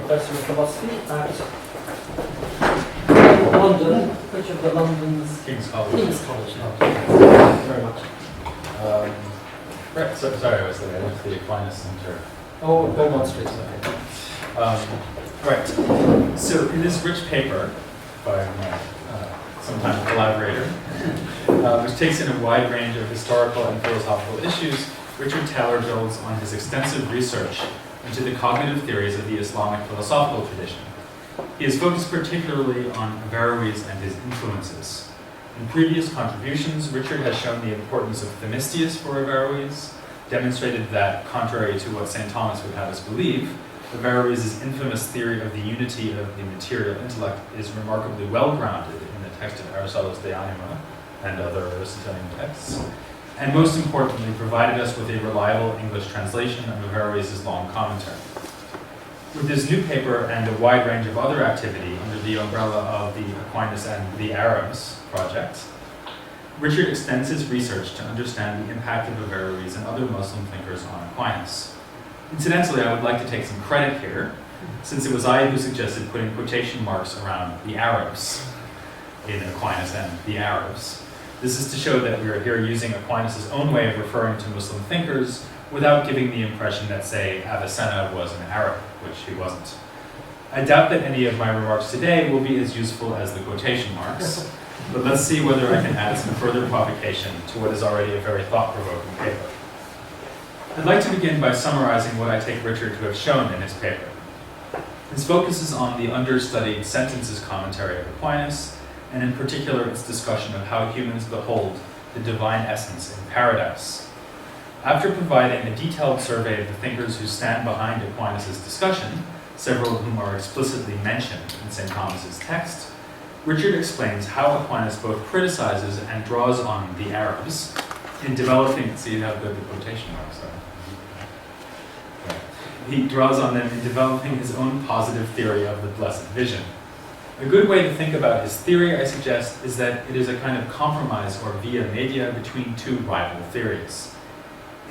professor of philosophy at London, which of the London's? King's College. King's College. Thank you very much. Right, so, sorry, I was there. I went to the Aquinass Center. Oh, Beaumont Street, okay. Right, so in this rich paper by my sometime collaborator, which takes in a wide range of historical and philosophical issues, Richard Taylor builds on his extensive research into the cognitive theories of the Islamic philosophical tradition. He is focused particularly on Averroes and his influences. In previous contributions, Richard has shown the importance of Themistius for Averroes, demonstrated that, contrary to what St. Thomas would have us believe, Averroes' infamous theory of the unity of the material intellect is remarkably well grounded in the text of Aristotle's De Anima and other Aristotelian texts, and most importantly, provided us with a reliable English translation of Averroes' long commentary. With this new paper and a wide range of other activity under the umbrella of the Aquinas and the Arabs project, Richard extends his research to understand the impact of Averroes and other Muslim thinkers on Aquinas. Incidentally, I would like to take some credit here, since it was I who suggested putting quotation marks around the Arabs in Aquinas and the Arabs. This is to show that we are here using Aquinas' own way of referring to Muslim thinkers without giving the impression that, say, Avicenna was an Arab, which he wasn't. I doubt that any of my remarks today will be as useful as the quotation marks, but let's see whether I can add some further provocation to what is already a very thought-provoking paper. I'd like to begin by summarizing what I take Richard to have shown in his paper. His focus is on the understudied sentences commentary of Aquinas, and in particular its discussion of how humans behold the divine essence in paradise. After providing a detailed survey of the thinkers who stand behind Aquinas' discussion, several of whom are explicitly mentioned in St. Thomas's text, Richard explains how Aquinas both criticizes and draws on the Arabs in developing, see how good the quotation marks are. He draws on them in developing his own positive theory of the blessed vision. A good way to think about his theory, I suggest, is that it is a kind of compromise or via media between two rival theories.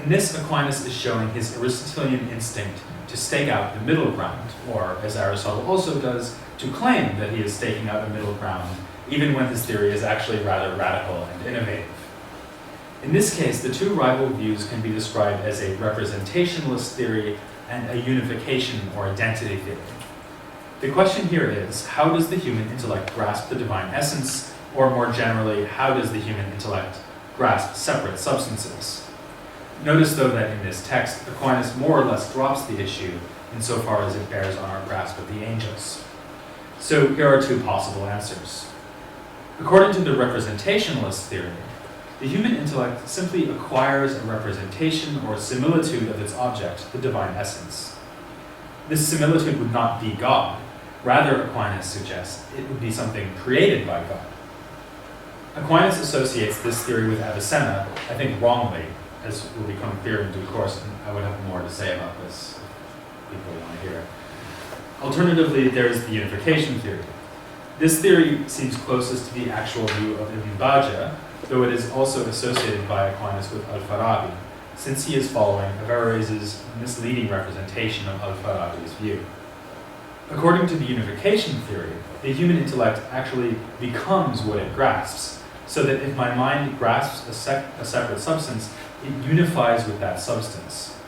In this, Aquinas is showing his Aristotelian instinct to stake out the middle ground, or, as Aristotle also does, to claim that he is staking out a middle ground, even when his theory is actually rather radical and innovative. In this case, the two rival views can be described as a representationalist theory and a unification or identity theory. The question here is, how does the human intellect grasp the divine essence, or more generally, how does the human intellect grasp separate substances? Notice, though, that in this text, Aquinas more or less drops the issue insofar as it bears on our grasp of the angels. So here are two possible answers. According to the representationalist theory, the human intellect simply acquires a representation or similitude of its object, the divine essence. This similitude would not be God. Rather, Aquinas suggests, it would be something created by God. Aquinas associates this theory with Avicenna, I think wrongly, as will become clear in due course, and I would have more to say about this if people want to hear. Alternatively, there is the unification theory. This theory seems closest to the actual view of Ibn Bajjah, though it is also associated by Aquinas with Al-Farabi, since he is following Averroes' misleading representation of Al-Farabi's view. According to the unification theory, the human intellect actually becomes what it grasps, so that if my mind grasps a separate substance, it unifies with that substance.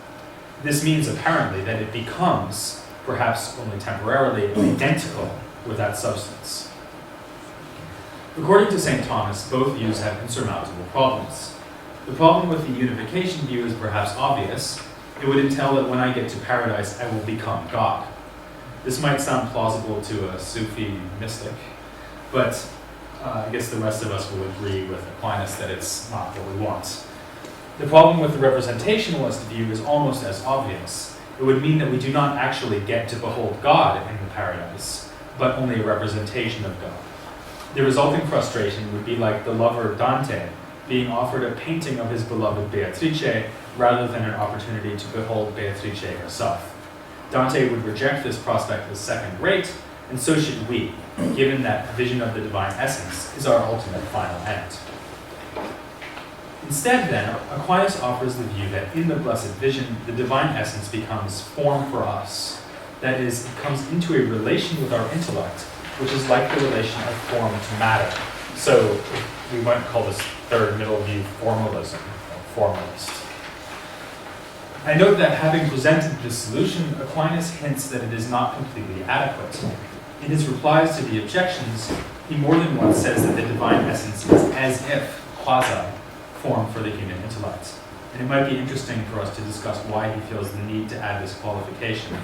This means, apparently, that it becomes, perhaps only temporarily, identical with that substance. According to St. Thomas, both views have insurmountable problems. The problem with the unification view is perhaps obvious. It would entail that when I get to paradise, I will become God. This might sound plausible to a Sufi mystic, but I guess the rest of us will agree with Aquinas that it's not what we want. The problem with the representationalist view is almost as obvious. It would mean that we do not actually get to behold God in the paradise, but only a representation of God. The resulting frustration would be like the lover Dante being offered a painting of his beloved Beatrice rather than an opportunity to behold Beatrice herself. Dante would reject this prospect as second-rate, and so should we, given that vision of the divine essence is our ultimate final end. Instead, then, Aquinas offers the view that in the blessed vision, the divine essence becomes form for us, That is, it comes into a relation with our intellect, which is like the relation of form to matter. So we might call this third middle view formalism, or formalist. I note that having presented this solution, Aquinas hints that it is not completely adequate. In his replies to the objections, he more than once says that the divine essence is as if, quasi, formed for the human intellect. And it might be interesting for us to discuss why he feels the need to add this qualification.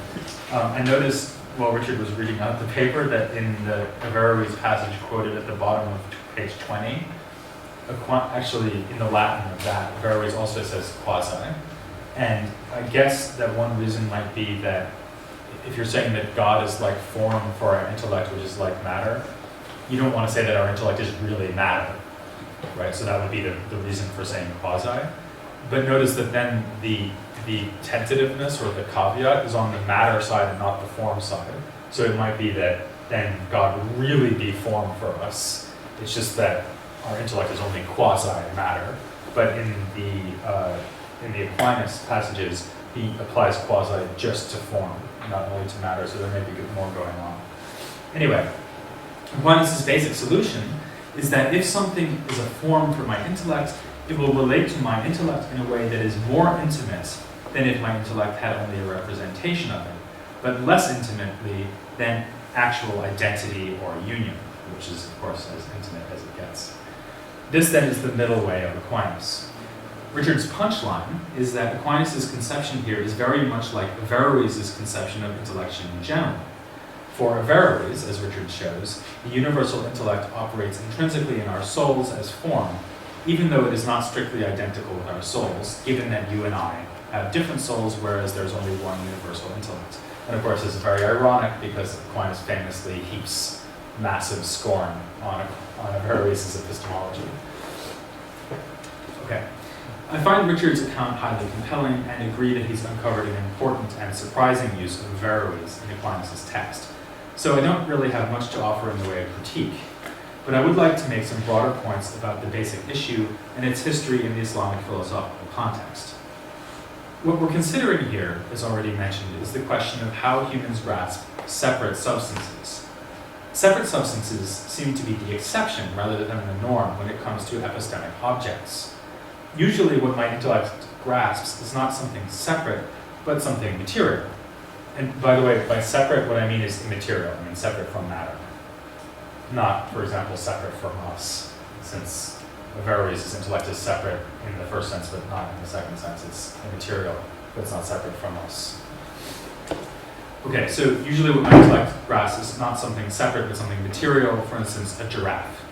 I noticed while Richard was reading out the paper that in the Averroes passage quoted at the bottom of page 20, actually in the Latin of that, Averroes also says quasi. And I guess that one reason might be that if you're saying that God is like form for our intellect, which is like matter, you don't want to say that our intellect is really matter, right? So that would be the reason for saying quasi. But notice that then the tentativeness or the caveat is on the matter side and not the form side. So it might be that then God would really be form for us. It's just that our intellect is only quasi matter. But in the Aquinas passages, he applies quasi just to form, not only to matter, so there may be more going on. Anyway, Aquinas' basic solution is that if something is a form for my intellect, it will relate to my intellect in a way that is more intimate than if my intellect had only a representation of it, but less intimately than actual identity or union, which is, of course, as intimate as it gets. This, then, is the middle way of Aquinas. Richard's punchline is that Aquinas' conception here is very much like Averroes' conception of intellection in general. For Averroes, as Richard shows, the universal intellect operates intrinsically in our souls as form, even though it is not strictly identical with our souls, given that you and I have different souls, whereas there's only one universal intellect. And of course, this is very ironic because Aquinas famously heaps massive scorn on Averroes' epistemology. Okay. I find Richard's account highly compelling and agree that he's uncovered an important and surprising use of Averroes in Aquinas' text. So I don't really have much to offer in the way of critique, but I would like to make some broader points about the basic issue and its history in the Islamic philosophical context. What we're considering here, as already mentioned, is the question of how humans grasp separate substances. Separate substances seem to be the exception rather than the norm when it comes to epistemic objects. Usually what my intellect grasps is not something separate, but something material. And by the way, by separate, what I mean is immaterial. I mean separate from matter. Not, for example, separate from us, since Averroes' intellect is separate in the first sense, but not in the second sense. It's immaterial, but it's not separate from us. Okay, so usually what my intellect grasps is not something separate, but something material, for instance, a giraffe.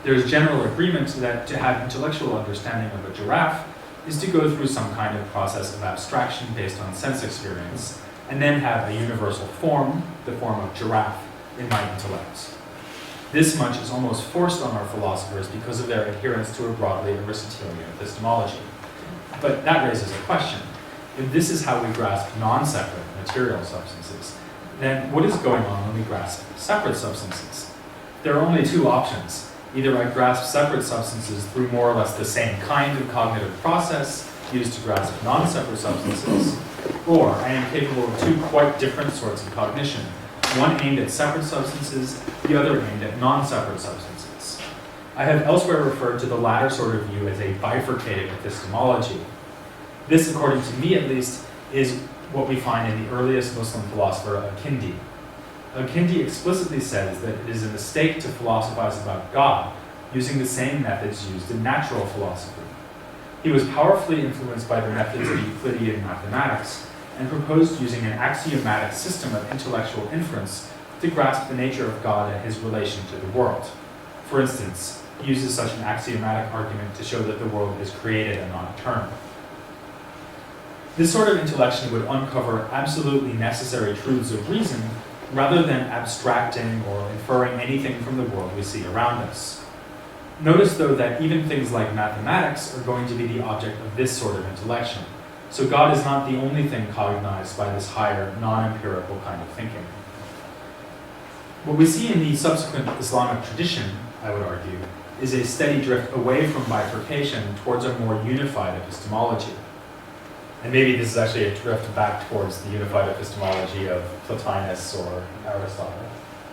There's general agreement that to have intellectual understanding of a giraffe is to go through some kind of process of abstraction based on sense experience, and then have a universal form, the form of giraffe, in my intellect. This much is almost forced on our philosophers because of their adherence to a broadly Aristotelian epistemology. But that raises a question. If this is how we grasp non-separate material substances, then what is going on when we grasp separate substances? There are only two options. Either I grasp separate substances through more or less the same kind of cognitive process used to grasp non-separate substances, or I am capable of two quite different sorts of cognition, one aimed at separate substances, the other aimed at non-separate substances. I have elsewhere referred to the latter sort of view as a bifurcated epistemology. This, according to me at least, is what we find in the earliest Muslim philosopher, Al-Kindi. Al-Kindi explicitly says that it is a mistake to philosophize about God using the same methods used in natural philosophy. He was powerfully influenced by the methods of Euclidean mathematics and proposed using an axiomatic system of intellectual inference to grasp the nature of God and his relation to the world. For instance, he uses such an axiomatic argument to show that the world is created and not eternal. This sort of intellection would uncover absolutely necessary truths of reason rather than abstracting or inferring anything from the world we see around us. Notice, though, that even things like mathematics are going to be the object of this sort of intellection. So God is not the only thing cognized by this higher, non-empirical kind of thinking. What we see in the subsequent Islamic tradition, I would argue, is a steady drift away from bifurcation towards a more unified epistemology. And maybe this is actually a drift back towards the unified epistemology of Plotinus or Aristotle,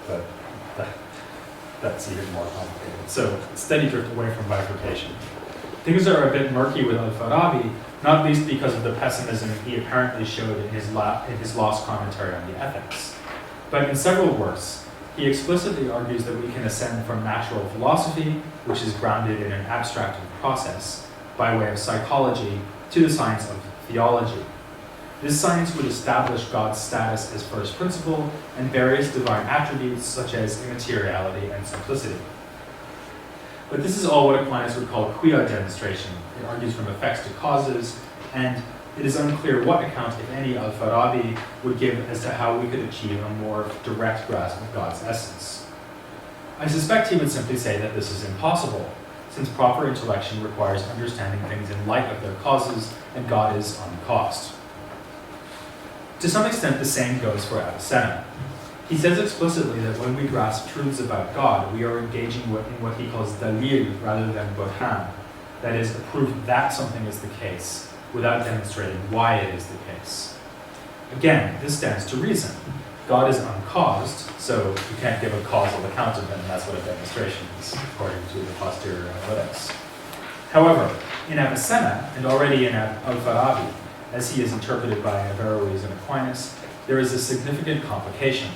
but that's even more complicated. So steady drift away from bifurcation. Things are a bit murky with Al-Farabi, not least because of the pessimism he apparently showed in his lost commentary on the Ethics. But in several works, he explicitly argues that we can ascend from natural philosophy, which is grounded in an abstractive process, by way of psychology, to the science of theology. This science would establish God's status as first principle and various divine attributes such as immateriality and simplicity. But this is all what Aquinas would call quia demonstration. It argues from effects to causes, and it is unclear what account, if any, Al-Farabi would give as to how we could achieve a more direct grasp of God's essence. I suspect he would simply say that this is impossible, since proper intellection requires understanding things in light of their causes, and God is uncaused. To some extent, the same goes for Avicenna. He says explicitly that when we grasp truths about God, we are engaging in what he calls dalil rather than burhan, that is, a proof that something is the case, without demonstrating why it is the case. Again, this stands to reason. God is uncaused, so you can't give a causal account of him, and that's what a demonstration is, according to the posterior analytics. However, in Avicenna, and already in Al-Farabi, as he is interpreted by Averroes and Aquinas, there is a significant complication.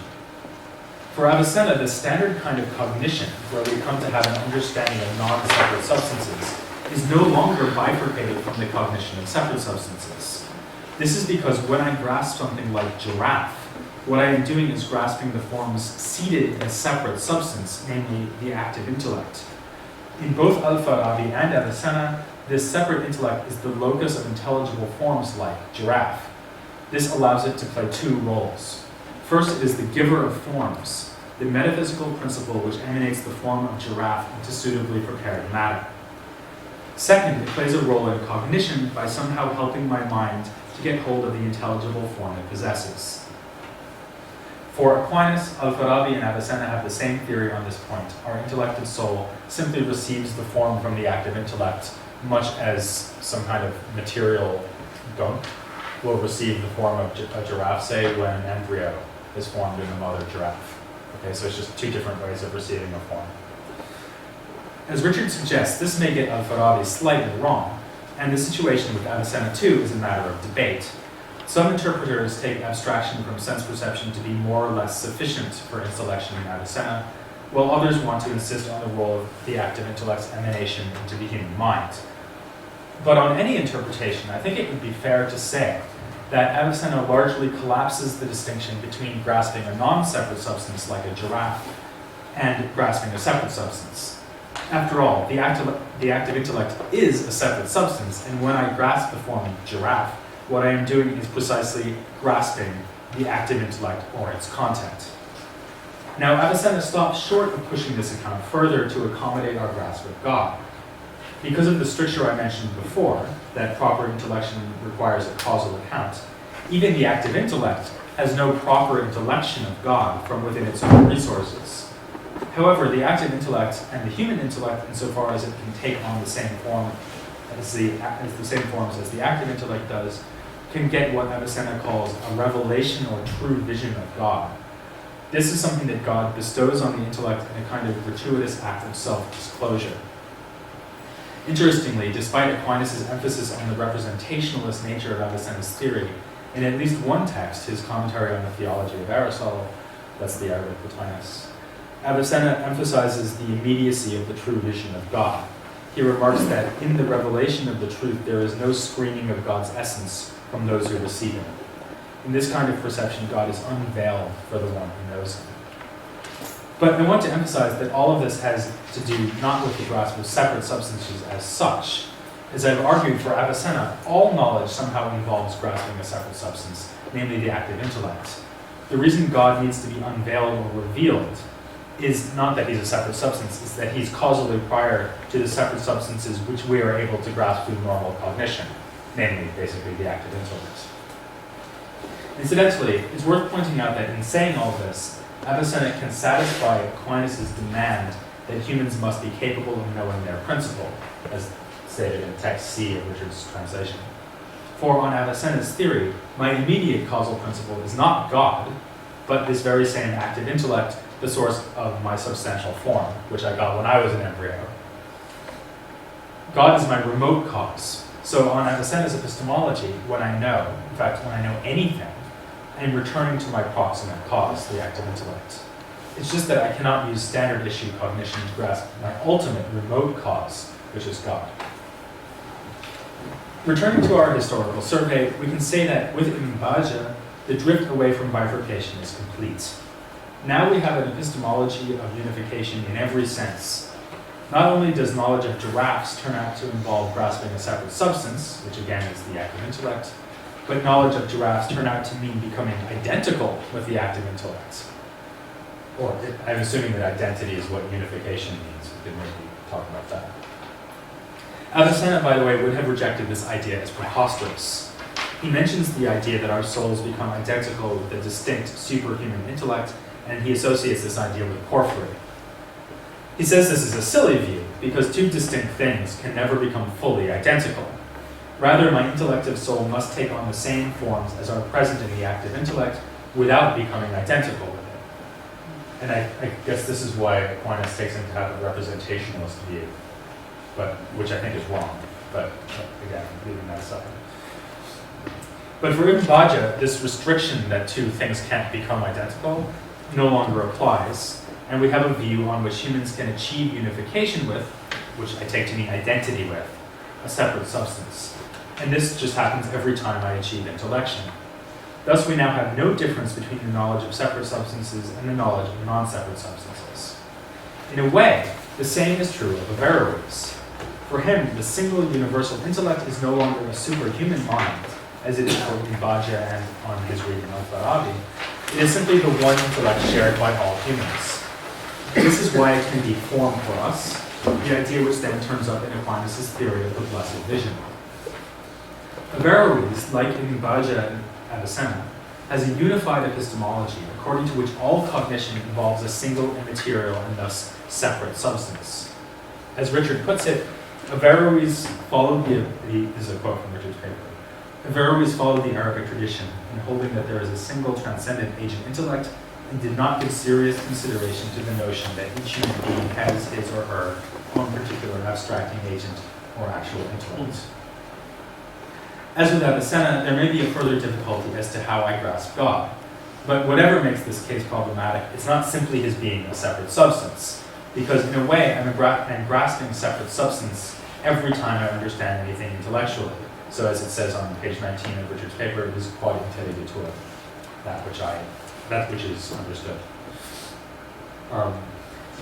For Avicenna, the standard kind of cognition, where we come to have an understanding of non-separate substances, is no longer bifurcated from the cognition of separate substances. This is because when I grasp something like giraffe, what I am doing is grasping the forms seated in a separate substance, namely the active intellect. In both Al-Farabi and Avicenna, this separate intellect is the locus of intelligible forms like giraffe. This allows it to play two roles. First, it is the giver of forms, the metaphysical principle which emanates the form of giraffe into suitably prepared matter. Second, it plays a role in cognition by somehow helping my mind to get hold of the intelligible form it possesses. For Aquinas, Al-Farabi and Avicenna have the same theory on this point. Our intellective soul simply receives the form from the active intellect, much as some kind of material gunk will receive the form of a giraffe, say, when an embryo is formed in the mother giraffe. Okay, so it's just two different ways of receiving a form. As Richard suggests, this may get Al-Farabi slightly wrong, and the situation with Avicenna too is a matter of debate. Some interpreters take abstraction from sense perception to be more or less sufficient for intellection in Avicenna, while others want to insist on the role of the active intellect's emanation into the human mind. But on any interpretation, I think it would be fair to say that Avicenna largely collapses the distinction between grasping a non-separate substance like a giraffe and grasping a separate substance. After all, the active intellect is a separate substance, and when I grasp the form of giraffe, what I am doing is precisely grasping the active intellect or its content. Now, Avicenna stops short of pushing this account further to accommodate our grasp of God. Because of the stricture I mentioned before, that proper intellection requires a causal account, even the active intellect has no proper intellection of God from within its own resources. However, the active intellect and the human intellect, insofar as it can take on the same form as the same forms as the active intellect does, can get what Avicenna calls a revelation or true vision of God. This is something that God bestows on the intellect in a kind of gratuitous act of self-disclosure. Interestingly, despite Aquinas' emphasis on the representationalist nature of Avicenna's theory, in at least one text, his commentary on the theology of Aristotle, that's the Arabic Plotinus, Avicenna emphasizes the immediacy of the true vision of God. He remarks that in the revelation of the truth, there is no screening of God's essence from those who receive him. In this kind of perception, God is unveiled for the one who knows him. But I want to emphasize that all of this has to do not with the grasp of separate substances as such. As I've argued, for Avicenna, all knowledge somehow involves grasping a separate substance, namely the active intellect. The reason God needs to be unveiled or revealed is not that he's a separate substance, it's that he's causally prior to the separate substances which we are able to grasp through normal cognition, namely, basically, the active intellect. Incidentally, it's worth pointing out that in saying all this, Avicenna can satisfy Aquinas' demand that humans must be capable of knowing their principle, as stated in text C of Richard's translation. For on Avicenna's theory, my immediate causal principle is not God, but this very same active intellect, the source of my substantial form, which I got when I was an embryo. God is my remote cause. So on Avicenna's epistemology, when I know, in fact, when I know anything, I'm returning to my proximate cause, the active intellect. It's just that I cannot use standard issue cognition to grasp my ultimate remote cause, which is God. Returning to our historical survey, we can say that with Imbaja, the drift away from bifurcation is complete. Now we have an epistemology of unification in every sense. Not only does knowledge of giraffes turn out to involve grasping a separate substance, which again is the active intellect, but knowledge of giraffes turn out to mean becoming identical with the active intellect. Or I'm assuming that identity is what unification means. We could maybe talk about that. Avicenna, by the way, would have rejected this idea as preposterous. He mentions the idea that our souls become identical with a distinct superhuman intellect, and he associates this idea with Porphyry. He says this is a silly view, because two distinct things can never become fully identical. Rather, my intellective soul must take on the same forms as are present in the active intellect without becoming identical with it. And I guess this is why Aquinas takes him to have a representationalist view, but which I think is wrong. But again, leaving that aside. But for Ibn Bajjah, this restriction that two things can't become identical no longer applies, and we have a view on which humans can achieve unification with, which I take to mean identity with, a separate substance. And this just happens every time I achieve intellection. Thus, we now have no difference between the knowledge of separate substances and the knowledge of non-separate substances. In a way, the same is true of Averroes. For him, the single universal intellect is no longer a superhuman mind, as it is for Ibn Bajjah and on his reading of Farabi. It is simply the one intellect shared by all humans. This is why it can be form for us, the idea which then turns up in Aquinas' theory of the blessed vision. Averroes, like Ibn Bajjah and Avicenna, has a unified epistemology according to which all cognition involves a single immaterial and thus separate substance. As Richard puts it, Averroes followed this is a quote from Richard's paper. Averroes followed the Arabic tradition in holding that there is a single transcendent agent intellect and did not give serious consideration to the notion that each human being has his or her own particular abstracting agent or actual intellect. As with Avicenna, there may be a further difficulty as to how I grasp God. But whatever makes this case problematic, it's not simply his being a separate substance, because in a way I'm grasping a separate substance every time I understand anything intellectually. So as it says on page 19 of Richard's paper, it is quod intelligitur, that which is understood.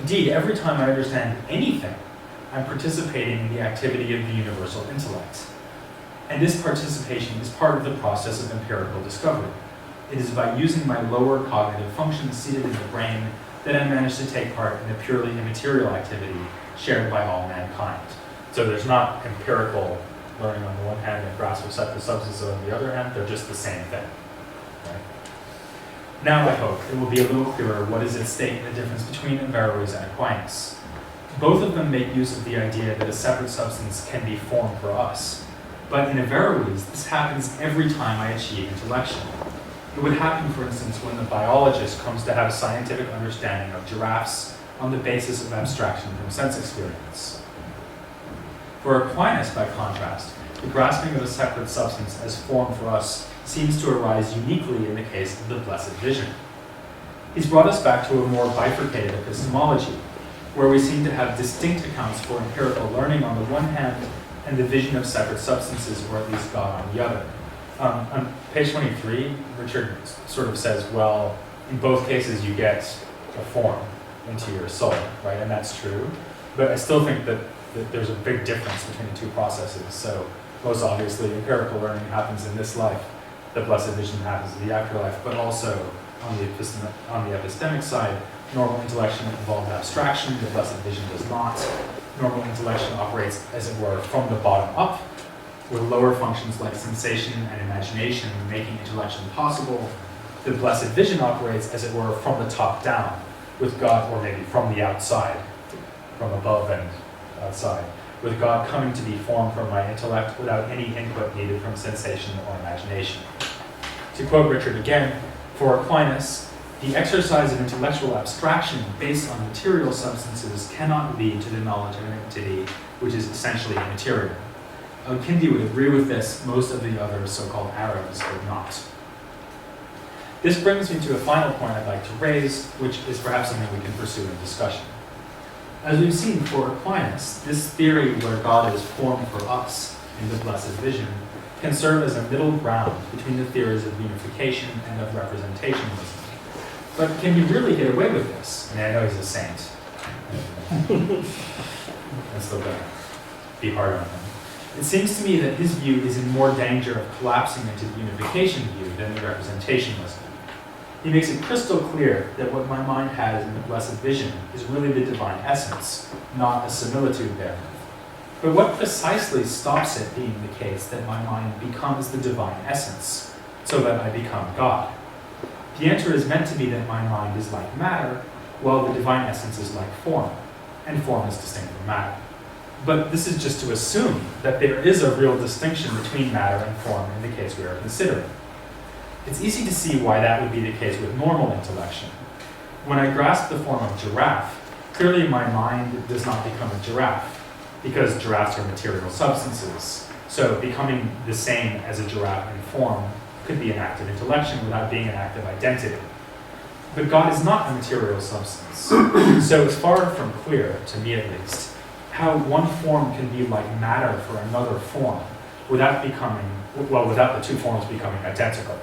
Indeed, every time I understand anything, I'm participating in the activity of the universal intellect. And this participation is part of the process of empirical discovery. It is by using my lower cognitive functions seated in the brain that I manage to take part in a purely immaterial activity shared by all mankind. So there's not empirical learning on the one hand and grasp of separate substances on the other hand, they're just the same thing. Right? Now I hope it will be a little clearer what is at stake in the difference between Averroes and Aquinas. Both of them make use of the idea that a separate substance can be formed for us. But in Averroes, this happens every time I achieve intellection. It would happen, for instance, when the biologist comes to have a scientific understanding of giraffes on the basis of abstraction from sense experience. For Aquinas, by contrast, the grasping of a separate substance as form for us seems to arise uniquely in the case of the blessed vision. He's brought us back to a more bifurcated epistemology, where we seem to have distinct accounts for empirical learning on the one hand and the vision of separate substances, or at least God, on the other. On page 23, Richard sort of says, well, in both cases you get a form into your soul, right? And that's true. But I still think that there's a big difference between the two processes. So most obviously, empirical learning happens in this life. The blessed vision happens in the afterlife. But also, on the epistemic side, normal intellection involves abstraction. The blessed vision does not. Normal intellection operates, as it were, from the bottom up, with lower functions like sensation and imagination making intellection possible. The blessed vision operates, as it were, from the top down, with God, or maybe from the outside, from above and outside, with God coming to be formed from my intellect without any input needed from sensation or imagination. To quote Richard again, for Aquinas, the exercise of intellectual abstraction based on material substances cannot lead to the knowledge of an entity which is essentially immaterial. Al-Kindi would agree with this, most of the other so-called Arabs would not. This brings me to a final point I'd like to raise, which is perhaps something we can pursue in discussion. As we've seen for Aquinas, this theory where God is formed for us in the blessed vision can serve as a middle ground between the theories of unification and of representationalism. But can you really get away with this? I mean, I know he's a saint. I'm still going to be hard on him. It seems to me that his view is in more danger of collapsing into the unification view than the representationalism. He makes it crystal clear that what my mind has in the blessed vision is really the divine essence, not a similitude thereof. But what precisely stops it being the case that my mind becomes the divine essence, so that I become God? The answer is meant to be that my mind is like matter, while the divine essence is like form, and form is distinct from matter. But this is just to assume that there is a real distinction between matter and form in the case we are considering. It's easy to see why that would be the case with normal intellection. When I grasp the form of giraffe, clearly my mind does not become a giraffe, because giraffes are material substances. So becoming the same as a giraffe in form could be an act of intellection without being an act of identity. But God is not a material substance. So it's far from clear, to me at least, how one form can be like matter for another form without the two forms becoming identical.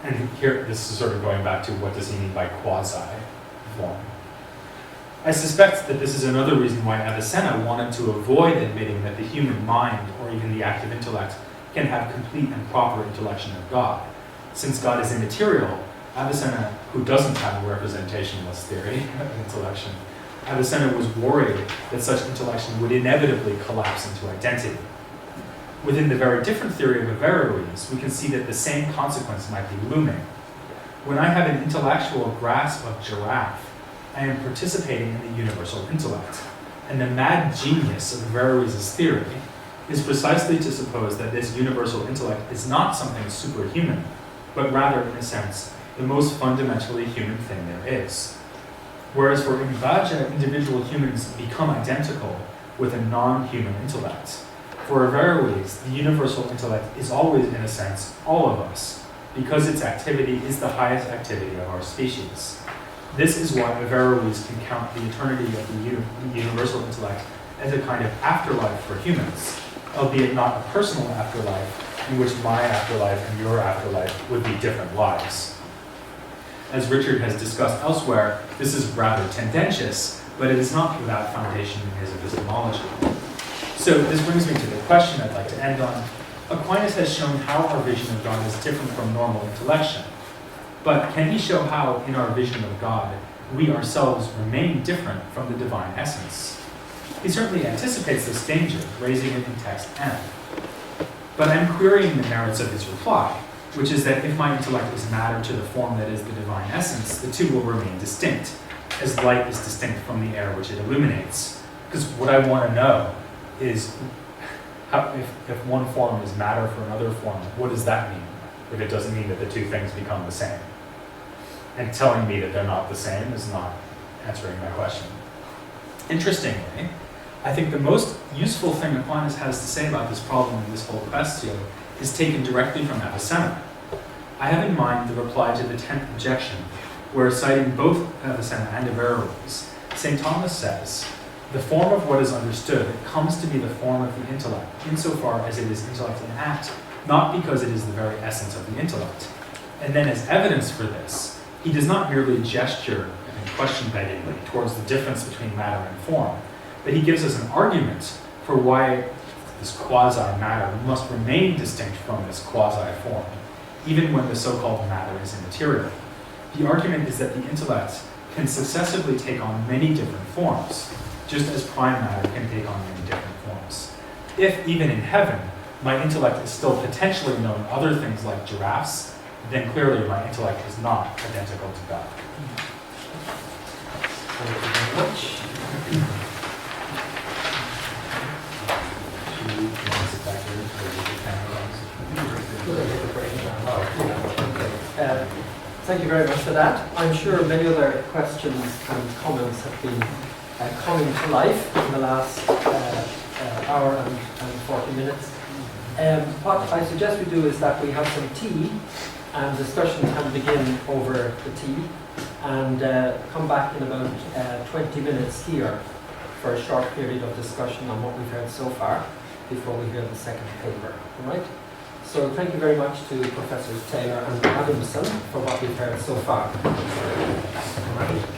And here, this is sort of going back to what does he mean by quasi-form. I suspect that this is another reason why Avicenna wanted to avoid admitting that the human mind, or even the active intellect, can have complete and proper intellection of God. Since God is immaterial, Avicenna, who doesn't have a representationalist theory of intellection, Avicenna was worried that such intellection would inevitably collapse into identity. Within the very different theory of Averroes, we can see that the same consequence might be looming. When I have an intellectual grasp of giraffe, I am participating in the universal intellect. And the mad genius of Averroes' theory is precisely to suppose that this universal intellect is not something superhuman, but rather, in a sense, the most fundamentally human thing there is. Whereas for Imvaja, individual humans become identical with a non-human intellect. For Averroes, the universal intellect is always, in a sense, all of us, because its activity is the highest activity of our species. This is why Averroes can count the eternity of the universal intellect as a kind of afterlife for humans, albeit not a personal afterlife in which my afterlife and your afterlife would be different lives. As Richard has discussed elsewhere, this is rather tendentious, but it is not without foundation in his epistemology. So this brings me to the question I'd like to end on. Aquinas has shown how our vision of God is different from normal intellection. But can he show how, in our vision of God, we ourselves remain different from the divine essence? He certainly anticipates this danger, raising it in text N. But I'm querying the merits of his reply, which is that if my intellect is matter to the form that is the divine essence, the two will remain distinct, as light is distinct from the air which it illuminates. Because what I want to know is, how, if one form is matter for another form, what does that mean? If it doesn't mean that the two things become the same. And telling me that they're not the same is not answering my question. Interestingly, I think the most useful thing Aquinas has to say about this problem in this whole question is taken directly from Avicenna. I have in mind the reply to the 10th objection, where citing both Avicenna and Averroes, St. Thomas says, "The form of what is understood comes to be the form of the intellect, insofar as it is intellect in act, not because it is the very essence of the intellect." And then as evidence for this, he does not merely gesture question-beggingly towards the difference between matter and form, but he gives us an argument for why this quasi-matter must remain distinct from this quasi-form, even when the so-called matter is immaterial. The argument is that the intellect can successively take on many different forms, just as prime matter can take on many different forms. If, even in heaven, my intellect is still potentially knowing other things like giraffes, then clearly my intellect is not identical to God. Thank you very much. Thank you very much for that. I'm sure many other questions and comments have been coming to life in the last hour and 40 minutes. What I suggest we do is that we have some tea, and discussion can begin over the tea, and come back in about 20 minutes here for a short period of discussion on what we've heard so far before we hear the second paper. All right? So thank you very much to Professors Taylor and Adamson for what we've heard so far. All right.